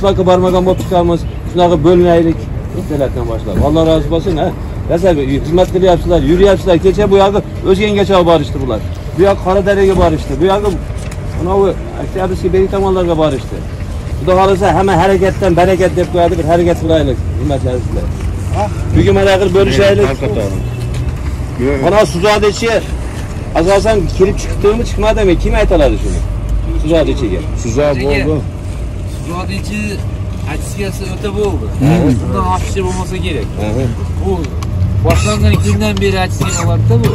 qishloqqa bormagan bo'lib chiqamiz. Shunaqa bo'lmaylik. Sizlardan boshlab. Alloh rozi bo'lsin, ha. Sizlar xizmat qilyapsizlar, yuryapsizlar. Kecha bu yoqqa O'zgengacha borishdi bular. Bu yoq Qoradaraga borishdi. Bu yoqqa Anovi Oktyabrskiy beri tomonlarga borishdi. Xudo xolasa hamma harakatdan barakat deb qo'yadi, bir harakat qilaylik, hurmatli sizlar. Bugun mana qilib bo'lishaylik. Mana Suzodechi asosan kirib chiqdimi, chiqmadimi? Kim aytadi shuni? Suzodechiga. Suzob bo'ldi. Suzodechi aksiyasi o'ta bo'ldi. Bundan ortiqcha bo'lmasa kerak. Bu boshlangan kundan beri aksiya bo'lardi bu.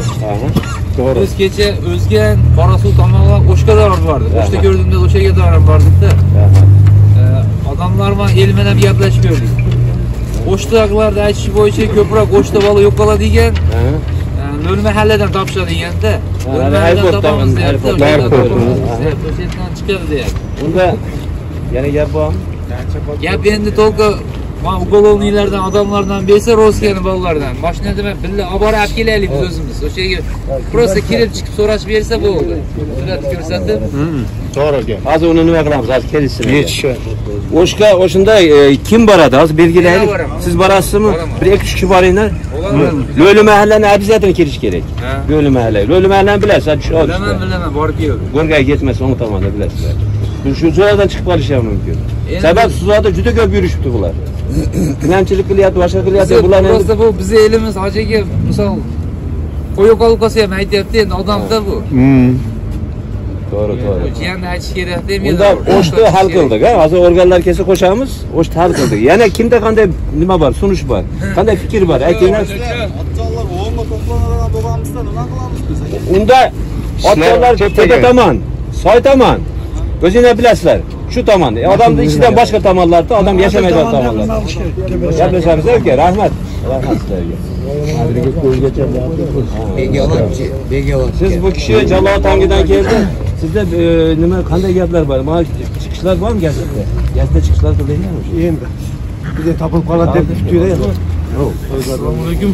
To'g'ri. Biz kecha O'zgan, Qorasuv tomonga O'shga bordik. O'shda ko'rdimda o'sha yerga bordik-da. Odamlar bilan el bilan gaplashib ko'rdik. O'shdagilarda aytish bo'yicha ko'proq O'shda bola yo'q qoladi degan. Lo'l mahalladan topishadi deganda. Lo'l mahalladan topamiz deyapti. To'satdan chiqadi deyapti. Unda yana gap bormi? Gap endi to'g'ri men ugolovnilardan odamlardan bersa Rossiyani bolalardan. Mashinada men billa olib borib kelaylik biz o'zimiz. O'sha yerga prosta kirib chiqib so'rashib bersa bo'ldi. Surat ko'rsatib. To'g'ri gap. Hozir uni nima qilamiz? Hozir kelishsin. Yetishga. O'shga o'shunda kim boradi? Hozir belgilaylik. Siz borasizmi? Bir 2-3 kishi boringlar. Lo'li mahallani обязательно kirish kerak. Lo'li mahalla. Lo'li mahallani bilasiz, tushib Bilaman, borib keldim. Go'rga ketmasa o'ng tomonda bilasizlar. Shu joydan chiqib qolishi ham mumkin. Sabab Suzoda juda ko'p yurishibdi bular. Qiyinchilik qilyapti, boshqa qilyapti. Bularni prosta bu bizning elimiz hojiga misol qo'yib qolib qolsa ham aytyapti, endi odamda bu. To'g'ri. Yana aytish kerak deymi? Unda O'shni hal qildik, ha? Hozir organlar kelsa qo'shamiz, O'shni hal qildik. Yana kimda qanday nima bor, sunish bor? Qanday fikr bor? Aytinglar. Otchoqlar o'nga to'planadigan bo'lganimizda nima qilamiz biz? Unda otchoqlar tepa tomon, soy tomon. O'zingizlar bilasizlar. Shu tomonda. Odamning ichidan boshqa tomonlarda odam yashamaydigan tomonlarda. Gaplashamiz aka, rahmat. Rahmat sizlarga. Hozirgi ko'zgacha begolar. Siz bu kishi jamoat tangidan keldi. Sizda nima qanday gaplar bor? Mana chiqishlar bormi gazetda? Gazetda chiqishlar qildingizmi? Endi. Bize topilib qoladi deb kutuvdi. Yo'q. Assalomu alaykum.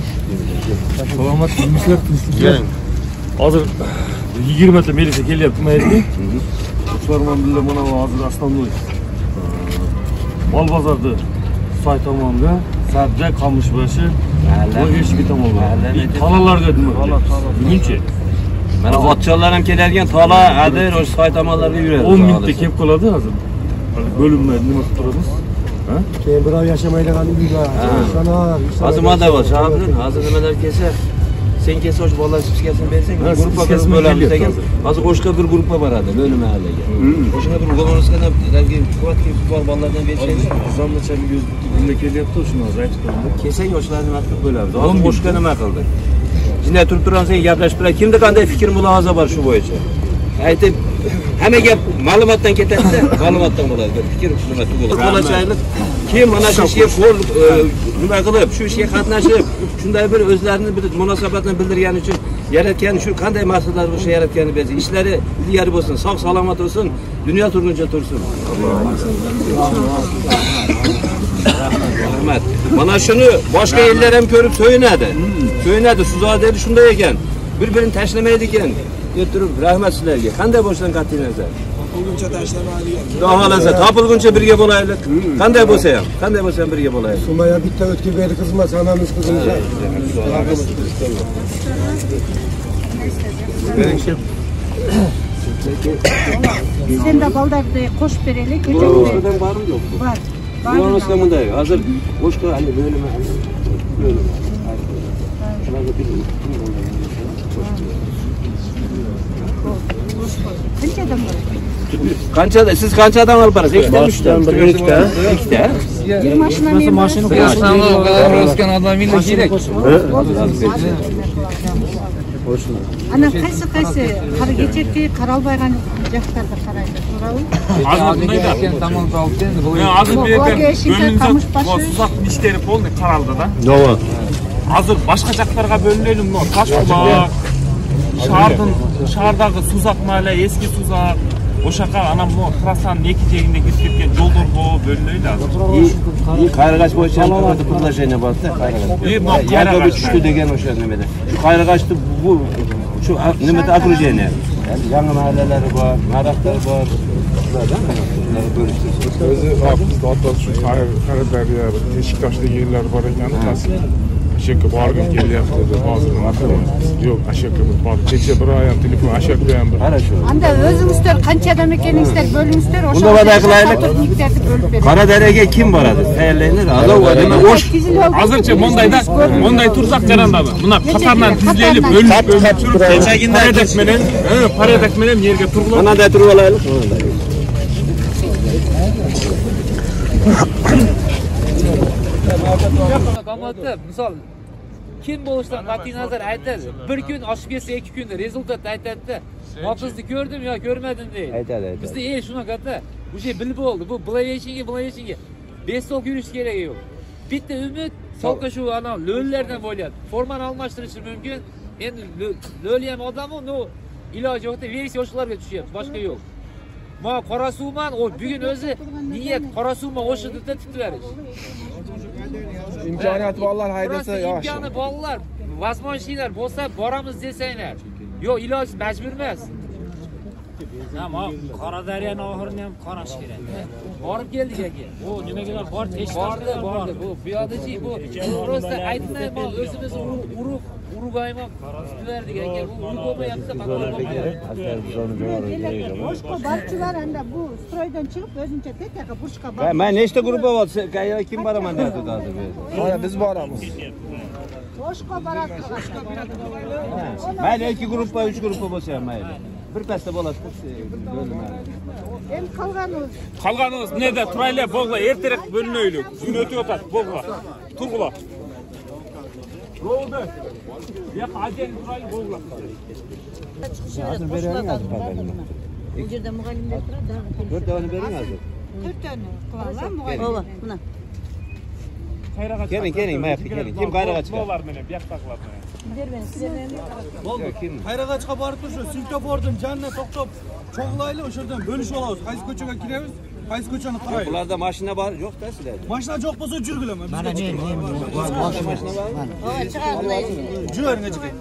Salomat bo'linglar, tinchliklar. Hozir 20 ta militsiya kelyapti, mayli. Ularman bilan mana hozir основной Mol bozorda soy tomonga, Sabza, Qamishbashi, O'g'eshki tomonga. Tolalarga nima? Buguncha. Mana otchoqlar ham keladigan tola, adir, o'sha soy tomonlarga yuradi. 10 mingta kelib qoladi hozir. Bo'limlar nima qilib turamiz? Ha? Keyin birov yashamaydigan uylar, Hozir moda bor, shabrin, hozir nimalar kelsa sen kelsa o'sha bolalar chiqishgasini bersang, guruhga kirib bo'lamiz degan. Hozir o'shqa bir guruhga boradi, Lo'li mahallaga. O'shga bir ugovorskada quvvatli bor bolalardan bersangiz, Zamnacha yuzda kelyapti, shuni hozir aytib qo'ydim. Kelsang o'shlarni nima qilib bo'lamiz? Hozir o'shqa nima qildi? Jinday turib turamiz, sen gaplashib turadi. Kimda qanday fikr, mulohaza bor shu bo'yicha? Aytib, hamma gap ma'lumotdan ketadi-da, ma'lumotdan bo'ladi. Fikr nima bo'ladi? Qo'lashaylik. Kim mana shu ishga qo'l nima qilib, shu ishga qatnashib, shunday bir o'zlarini bir munosabatni bildirgani uchun yaratgan shu qanday maqsadlar o'sha yaratganini bilsin. Ishlari ilgari bo'lsin, sog' salomat bo'lsin, dunyo turguncha tursin. Rahmat. Mana shuni boshqa ellar ham ko'rib so'yinadi. So'yinadi, Suzodada shunday ekan. Bir-birini tashlamaydi ekan. Deb turib, rahmat sizlarga. Qanday bo'lishdan qat'iy nazar? Topilguncha tashlamaylik. Xudo xolasa, topilguncha birga bo'laylik. Qanday bo'lsa ham birga bo'laylik. Sumaya bitta o'tkib berdi xizmat, hammamiz qizimiz. Sen de baldardı koş bereli keçen O'shdan bormi yo'qmi? Var. O'shdan bunday. Hozir o'shqa hali bo'limi. Shularga bir Qanchadan bor? Qanchada? Siz qanchadan olib borasiz? 2 ta, 3 ta? 2 ta. 2 ta. Bir mashina men mashina O'zgan odamlar kerak. Ana qaysi qaragecherki qaralbaygan jaqlarga qaraydi. Hozir bunday ekan tamom qoldi endi. Hozir bu yerdan bo'linsa, Suzaq ishlari полный qaraldi-da. Nima? Hozir boshqa jaqlarga bo'linaylik, bu Toshbuloq, shahardagi Suzaq mahalla, eski Suzaq, o'shaqa ana bu trassaning ikki chegida ketgan yo'llar bo'linaylik hozir. Qayrag'ash bo'yicha qurlashayni borda, qayrag'ash. Yarga tushdi degan o'sha nimada. Shu qayrag'ashni bu shu nimada окружение. Yangi mahallалari bor, maraqlar bor. yaptılar değil mi? Bunları bölüştürsün. Özü bizde hatta şu Karadarya, Beşiktaş'ta yerler var ekan, aşağı borgim kelyapti deb hozir aqlyapmiz. Yo'q, aşağı bor. Kecha bir oyam telefon aşağı ham bir. Ana shu. Anda o'zingizlar qancha odam ekaningizlar bo'lingizlar, o'sha. Bunda va'da qilaylik. Qaradaryoga kim boradi? Tayyorlaylar. Azov odamlar o'sh. Hozircha monday tursak jarandami? Buna qatordan tizlaylik, bölüp paradak bilan yerga turg'ilib. Qanday turib olaylik? Qamatib, misol kim bo'lishdan qat'iy nazar aytadi. Bir kun oshib kelsa 2 kunda rezultat aytadi-da. Hofizni ko'rdim yo ko'rmadim deydi. Aytadi. Bizda shunaqada. Bu şey bilib oldi. Bu bilayechinga 5 so'm yurish kerak yo'q. Bitta umid solqa shu ana lo'llardan bo'lyapti. Formani almashtirishi mumkin. Endi lo'l ham odam-ku, no iloji yo'qda versiya o'shalarga tushyapti, boshqa yo'q. Ma Qorasuvman, o bugun o'zi niyat Qorasuvman o'shida tiklarish. İmkoniyat bolalar haydasa yosh. İmkoni bolalar, vazmonchilar bo'lsa boramiz desanglar. Yo'q, iloj majbur emas. Ama Qaradaryoning oxirini ham qarash kerak. Borib keldik aka. Bu nimaga bor Bordi. Bu piyodachi bu prosta aytmayman, o'zimiz urib ayman. Verdik aka. Bu urib bo'lmayapti, Boshqa barchilar anda bu stroydan chiqib o'zincha tetaga burishga boradi. Men nechta guruh bor? Kim boraman deyapti hozir. Mana biz boramiz. Boshqa boradi. Mayli 2 guruhga 3 guruhga bo'lsa ham mayli. Bir pasda bo'ladi. Endi Qolganimiz neda turaylar bog'la ertaroq bo'linaylik. Kun o'tib o'tadi bog'la. Turg'ila. Bo'ldi. Ya hajin turaylik bog'la. Hozir bering hozir papaga. Bu yerda muallimlar turadi. 4 tane bering hozir. 4 tane qilamiz muallim. Mana. Keling, mayapti keling. Kim qayerga chiqadi? Bog'lar bilan bu yoqqa qiladi. Bo'ldi. Kim? Qayerga chiqib borib tursa, Singapordan janna to'xtab, cho'g'laylik, o'shadan bo'lishib olamiz. Qaysi ko'chaga kiramiz, qaysi ko'chani qaraylik. Bularda mashina bor, yo'q-da sizlarda. Mashina yo'q bo'lsa jurgilaman. Mana men Mashina bormi? Ha, chiqadi. Jo'rga chiqing.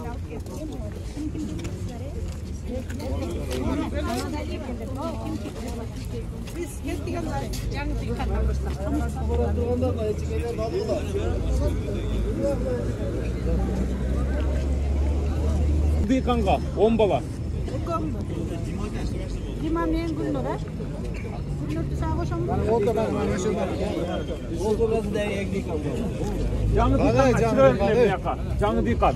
Biz ketganlar yangi diqqat Diqanqa 10 bola. Dima men Gulnura. Gulnurni sağ qo'shamiz. Yangi diqan. Yangi diqan.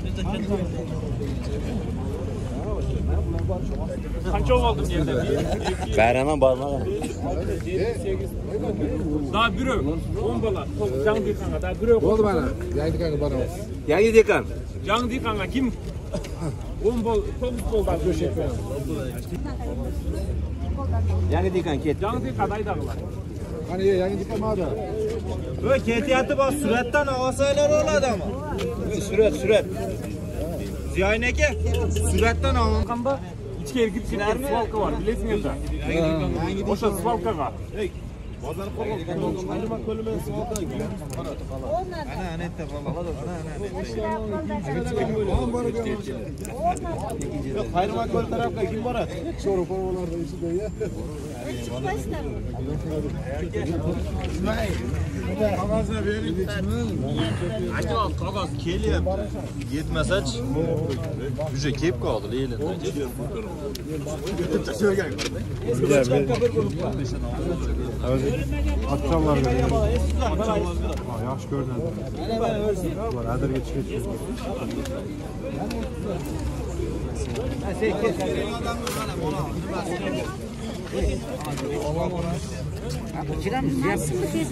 Qancha oldim yerda? Bayramdan bormagan. Daha biri 10 bola. Yangi diqanqa daha biri. Bo'ldi mana. Yangi diqqatga boramiz. Yangi dekan. Yangi diqanqa kim? 10 bol, 9 boldan döşek verin. Yangi dekan ketdi. Yangi diqan aydagılar. Qani yangi diqqat mada. Bu ketiyati bor, suratdan olsanglar bo'ladi ama. Surat. Ziyoyin aka, suratdan olgan. Qanda ichkari kirib ketgan svalka var, bilesingizmi? O'sha svalkaga. Bozor qo'rqib, ayirma ko'lmen svalka. Ana netta qoladi. Yo'q, ayirma ko'l tarafga kim boradi? So'ra qo'rg'onlarda ichida ya. Qog'ozni bering. Aka, qog'oz kelyapti. Yetmasachi, уже kelib qoldi, leylin. Atçanlar veriyor. Yaxshi ko'rinadi. Bular adirga chiqib. Nasıl bir